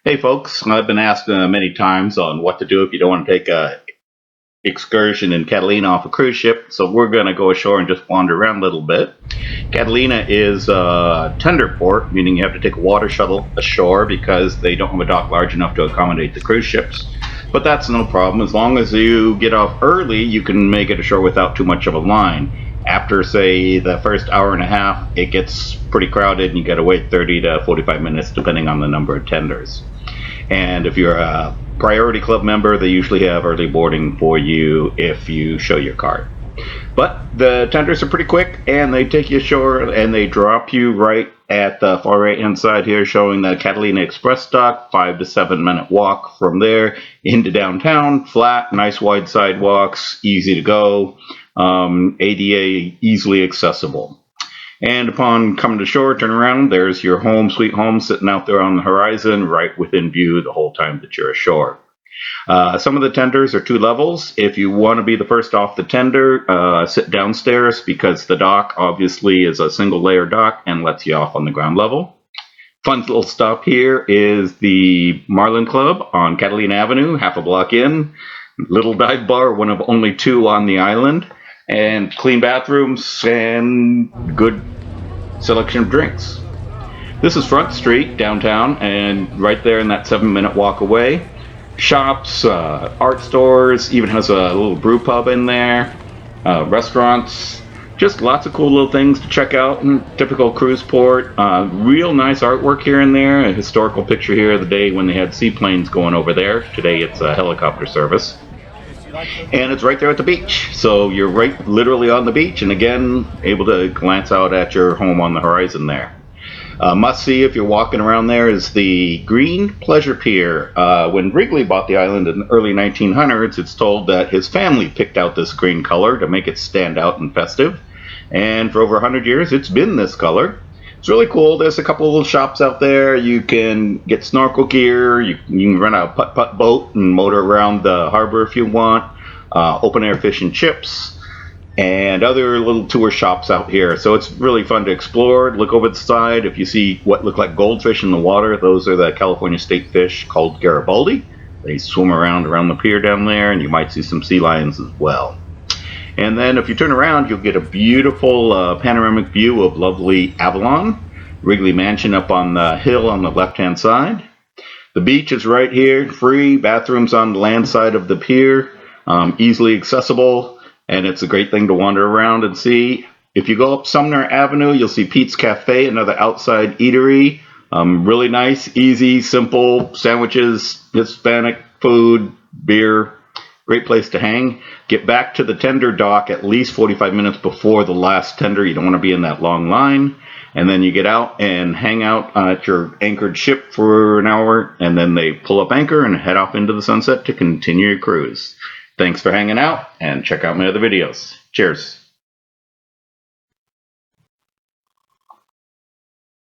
Hey folks, I've been asked many times on what to do if you don't want to take a excursion in Catalina off a cruise ship, so we're going to go ashore and just wander around a little bit. Catalina is a tender port, meaning you have to take a water shuttle ashore because they don't have a dock large enough to accommodate the cruise ships. But that's no problem. As long as you get off early, you can make it ashore without too much of a line. After, say, the first hour and a half, it gets pretty crowded and you got to wait 30 to 45 minutes depending on the number of tenders. And if you're a Priority Club member, they usually have early boarding for you if you show your card. But the tenders are pretty quick, and they take you ashore and they drop you right at the far right hand side here, showing the Catalina Express dock. 5 to 7 minute walk from there into downtown. Flat, nice wide sidewalks, easy to go, ADA easily accessible. And upon coming to shore, turn around, there's your home sweet home sitting out there on the horizon, right within view the whole time that you're ashore. Some of the tenders are 2 levels. If you want to be the first off the tender, sit downstairs because the dock obviously is a single layer dock and lets you off on the ground level. Fun little stop here is the Marlin Club on Catalina Avenue, half a block in. Little dive bar, one of only 2 on the island. And clean bathrooms and good selection of drinks. This is Front Street downtown, and right there in that 7-minute walk away, shops, art stores, even has a little brew pub in there, restaurants, just lots of cool little things to check out. Typical cruise port, real nice artwork here and there. A historical picture here of the day when they had seaplanes going over there. Today it's a helicopter service. And it's right there at the beach, so you're right literally on the beach, and again able to glance out at your home on the horizon there. Must see if you're walking around there is the Green Pleasure Pier. When Wrigley bought the island in the early 1900s, it's told that his family picked out this green color to make it stand out and festive, and for over 100 years it's been this color. It's really cool. There's a couple of little shops out there. You can get snorkel gear. You can rent a putt-putt boat and motor around the harbor if you want. Open air fish and chips. And other little tour shops out here. So it's really fun to explore. Look over the side. If you see what look like goldfish in the water, those are the California state fish called Garibaldi. They swim around the pier down there, and you might see some sea lions as well. And then if you turn around, you'll get a beautiful panoramic view of lovely Avalon, Wrigley Mansion up on the hill on the left-hand side. The beach is right here, free, bathrooms on the land side of the pier, easily accessible, and it's a great thing to wander around and see. If you go up Sumner Avenue, you'll see Pete's Cafe, another outside eatery. Really nice, easy, simple sandwiches, Hispanic food, beer. Great place to hang. Get back to the tender dock at least 45 minutes before the last tender. You don't want to be in that long line. And then you get out and hang out at your anchored ship for an hour, and then they pull up anchor and head off into the sunset to continue your cruise. Thanks for hanging out, and check out my other videos. Cheers.